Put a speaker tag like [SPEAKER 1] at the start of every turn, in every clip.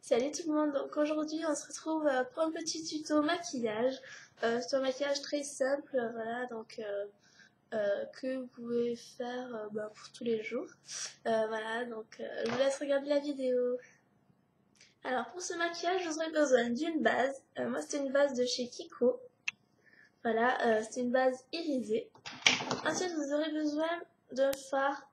[SPEAKER 1] Salut tout le monde, donc aujourd'hui on se retrouve pour un petit tuto maquillage. C'est un maquillage très simple, voilà, donc que vous pouvez faire pour tous les jours. Voilà, donc je vous laisse regarder la vidéo. Alors pour ce maquillage, vous aurez besoin d'une base. Moi c'est une base de chez Kiko. Voilà, c'est une base irisée. Ensuite vous aurez besoin d'un fard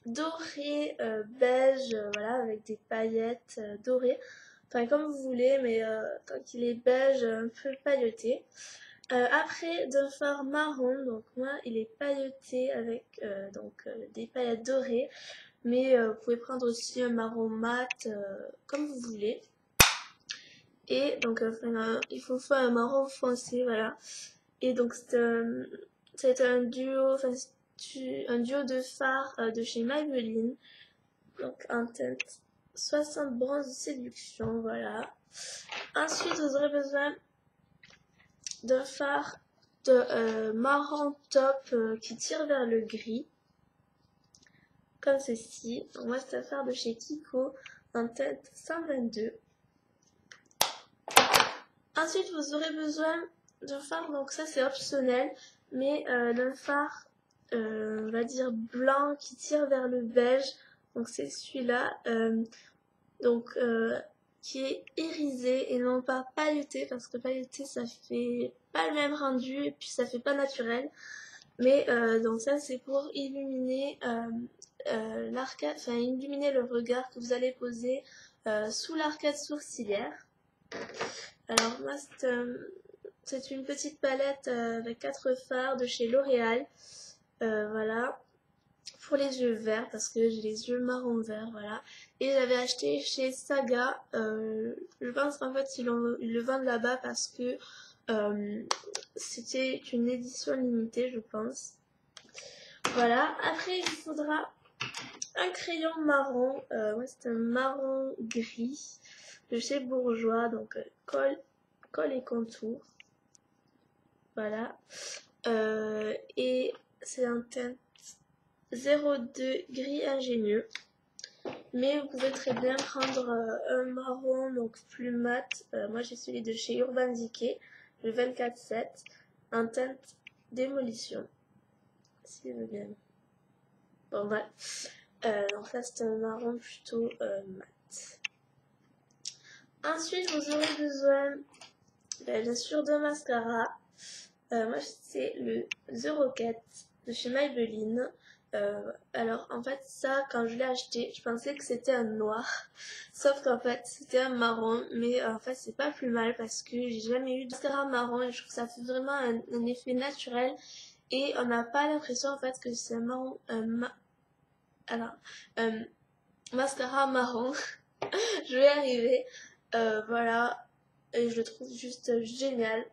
[SPEAKER 1] doré, beige, voilà, avec des paillettes dorées. Enfin, comme vous voulez, mais tant qu'il est beige, un peu pailleté. Après, d'un fard marron, donc moi, il est pailleté avec des paillettes dorées. Mais vous pouvez prendre aussi un marron mat, comme vous voulez. Et donc, il faut faire un marron foncé, voilà. Et donc, c'est un duo, un duo de fards de chez Maybelline. Donc, en teinte 60 bronze de séduction, voilà. Ensuite, vous aurez besoin d'un fard de marron top qui tire vers le gris, comme ceci. Donc moi, c'est un fard de chez Kiko en teinte 122. Ensuite, vous aurez besoin d'un fard, donc ça c'est optionnel, mais d'un fard, on va dire blanc qui tire vers le beige. Donc c'est celui-là. Qui est irisé et non pas pailleté, parce que pailleté ça fait pas le même rendu et puis ça fait pas naturel. Mais donc ça c'est pour illuminer l'arcade, enfin illuminer le regard que vous allez poser sous l'arcade sourcilière. Alors moi c'est une petite palette avec 4 fards de chez L'Oréal. Voilà. Pour les yeux verts parce que j'ai les yeux marron vert, voilà. Et j'avais acheté chez Saga. Je pense qu'en fait ils le vendent là-bas parce que c'était une édition limitée, je pense. Voilà. Après il faudra un crayon marron. Ouais, c'est un marron gris de chez Bourjois, donc colle et contour. Voilà. Et c'est un teint 02 gris ingénieux, mais vous pouvez très bien prendre un marron donc plus mat. Moi j'ai celui de chez Urban Decay, le 24/7 en teinte démolition, si vous voulez bien. Bon voilà, donc ça c'est un marron plutôt mat. Ensuite vous aurez besoin bien sûr d'un mascara. Moi c'est le The Rocket de chez Maybelline. Alors en fait ça quand je l'ai acheté je pensais que c'était un noir, sauf qu'en fait c'était un marron, mais en fait c'est pas plus mal parce que j'ai jamais eu de mascara marron et je trouve que ça fait vraiment un effet naturel et on n'a pas l'impression en fait que c'est un marron, mascara marron. Je vais y arriver. Voilà, et je le trouve juste génial.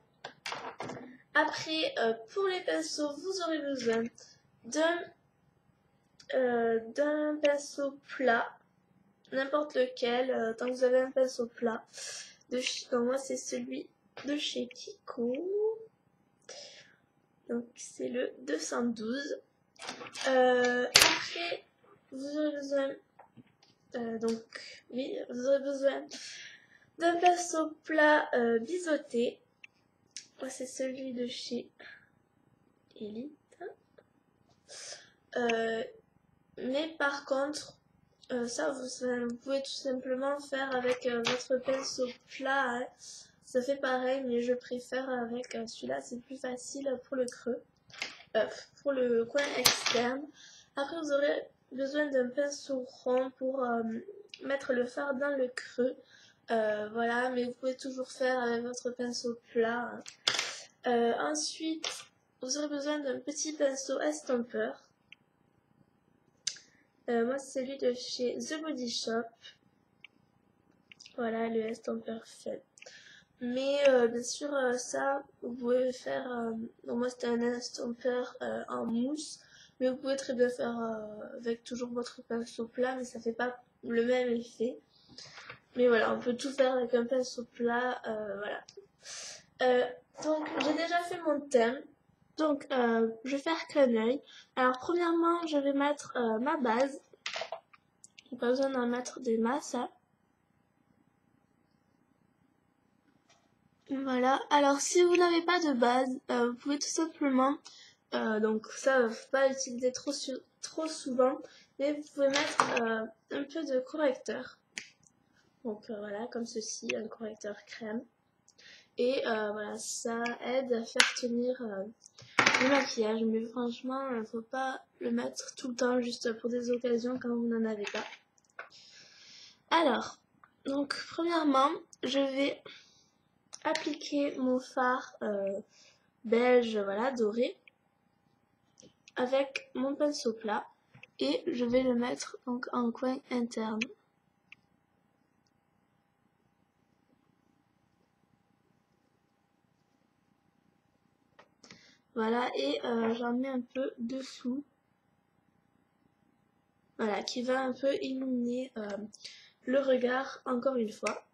[SPEAKER 1] Après pour les pinceaux vous aurez besoin d'un pinceau plat, n'importe lequel, tant que vous avez un pinceau plat. Donc moi c'est celui de chez Kiko, donc c'est le 212. Après vous aurez besoin, vous aurez besoin d'un pinceau plat biseauté. Moi c'est celui de chez Elite. Mais par contre, ça vous pouvez tout simplement faire avec votre pinceau plat. Hein. Ça fait pareil, mais je préfère avec celui-là, c'est plus facile pour le creux, pour le coin externe. Après, vous aurez besoin d'un pinceau rond pour mettre le fard dans le creux. Voilà, mais vous pouvez toujours faire avec votre pinceau plat. Hein. Ensuite, vous aurez besoin d'un petit pinceau estompeur. Moi c'est celui de chez The Body Shop. Voilà, le estompeur fait. Mais bien sûr ça vous pouvez faire, donc moi c'était un estompeur en mousse, mais vous pouvez très bien faire avec toujours votre pinceau plat, mais ça fait pas le même effet. Mais voilà, on peut tout faire avec un pinceau plat, voilà. Donc j'ai déjà fait mon thème. Donc je vais faire qu'un œil. Alors premièrement je vais mettre ma base. Pas besoin d'en mettre des masses. Hein. Voilà, alors si vous n'avez pas de base, vous pouvez tout simplement, donc ça faut pas l'utiliser trop souvent, mais vous pouvez mettre un peu de correcteur. Donc voilà, comme ceci, un correcteur crème. Et voilà, ça aide à faire tenir le maquillage, mais franchement, il ne faut pas le mettre tout le temps juste pour des occasions quand vous n'en avez pas. Alors, donc premièrement, je vais appliquer mon fard beige, voilà, doré, avec mon pinceau plat et je vais le mettre donc en coin interne. Voilà, et j'en mets un peu dessous. Voilà, qui va un peu illuminer le regard encore une fois.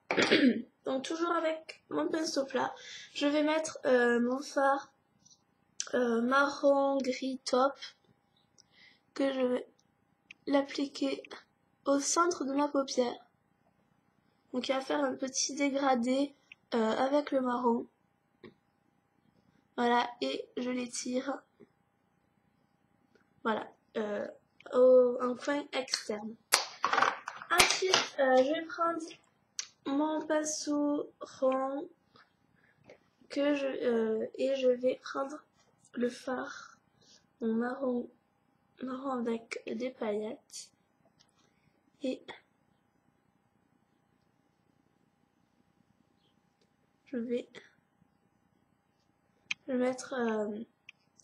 [SPEAKER 1] Donc toujours avec mon pinceau plat, je vais mettre mon fard marron gris top que je vais l'appliquer au centre de ma paupière. Donc il va faire un petit dégradé avec le marron. Voilà, et je l'étire. Voilà, en coin externe. Ensuite, je vais prendre mon pinceau rond et je vais prendre le fard, mon marron avec des paillettes et je vais le mettre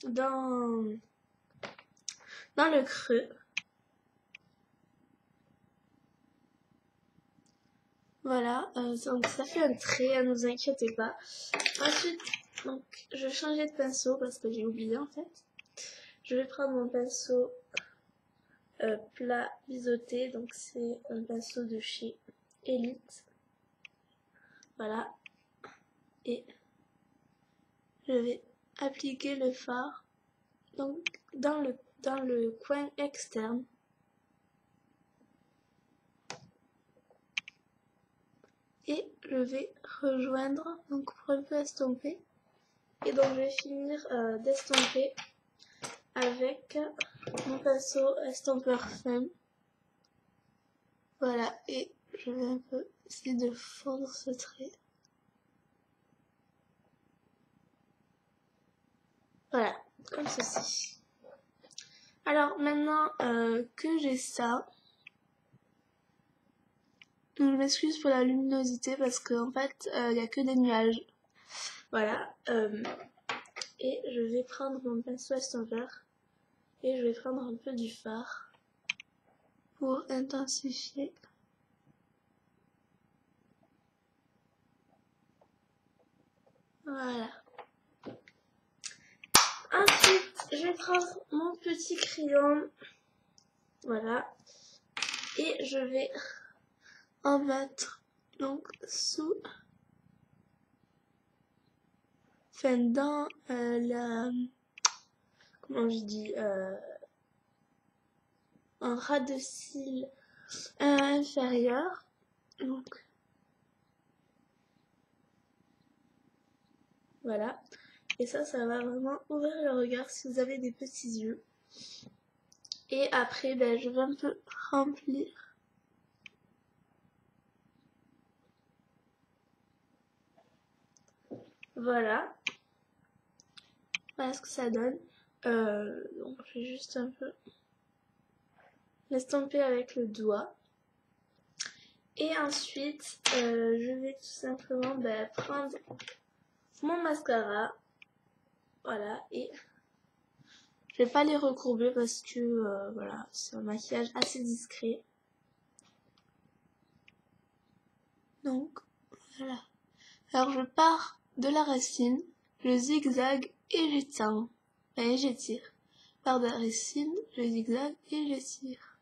[SPEAKER 1] dans le creux. Voilà, donc ça fait un trait, ne vous inquiétez pas. Ensuite, donc, je vais changer de pinceau parce que j'ai oublié en fait. Je vais prendre mon pinceau plat biseauté, donc c'est un pinceau de chez Elite. Voilà, et je vais appliquer le fard donc dans le coin externe. Et je vais rejoindre donc pour un peu estomper. Et donc je vais finir d'estomper avec mon pinceau estompeur fin. Voilà, et je vais un peu essayer de fondre ce trait. Voilà, comme ceci. Alors maintenant que j'ai ça, je m'excuse pour la luminosité parce qu'en fait il n'y a que des nuages. Voilà, et je vais prendre mon pinceau estompeur et je vais prendre un peu du fard pour intensifier. Voilà. Ensuite, je vais prendre mon petit crayon. Voilà. Et je vais en mettre donc sous. Enfin, dans la. Comment je dis un ras de cils inférieur. Donc. Voilà. Et ça va vraiment ouvrir le regard si vous avez des petits yeux. Et après, ben, je vais un peu remplir. Voilà. Voilà ce que ça donne. Donc je vais juste un peu l'estomper avec le doigt. Et ensuite, je vais tout simplement prendre mon mascara. Voilà, et je vais pas les recourber parce que voilà, c'est un maquillage assez discret. Donc, voilà. Alors je pars de la racine, je zigzag et j'étends. Et j'étire. Je pars de la racine, je zigzag et j'étire.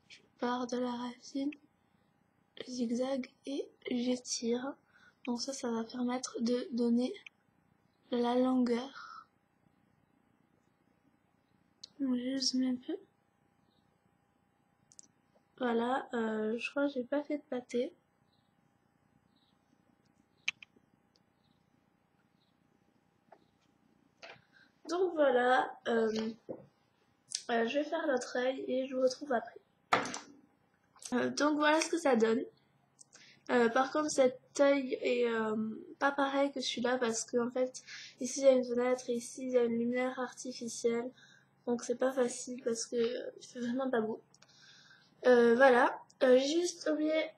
[SPEAKER 1] Je pars de la racine, je zigzag et j'étire. Donc ça va permettre de donner de la longueur. Donc je zoome un peu. Voilà, je crois que j'ai pas fait de pâté. Donc voilà, je vais faire l'autre œil et je vous retrouve après. Donc voilà ce que ça donne. Par contre cet œil est pas pareil que celui-là parce que en fait ici il y a une fenêtre et ici il y a une lumière artificielle, donc c'est pas facile parce que il fait vraiment pas beau. Voilà, j'ai juste oublié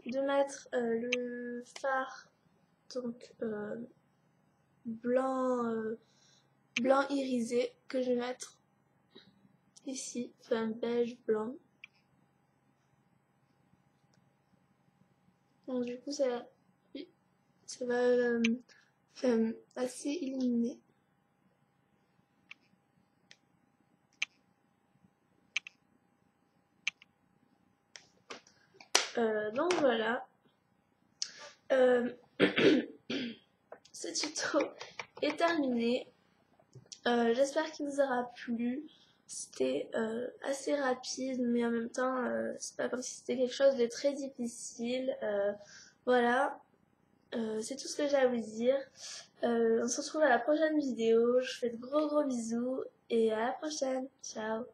[SPEAKER 1] de mettre le phare, donc blanc irisé, que je vais mettre ici, enfin beige blanc. Donc du coup ça va assez illuminer. Donc voilà. Ce tuto est terminé. J'espère qu'il vous aura plu. C'était assez rapide, mais en même temps, c'est pas comme si c'était quelque chose de très difficile. Voilà, c'est tout ce que j'ai à vous dire. On se retrouve à la prochaine vidéo. Je vous fais de gros bisous et à la prochaine. Ciao.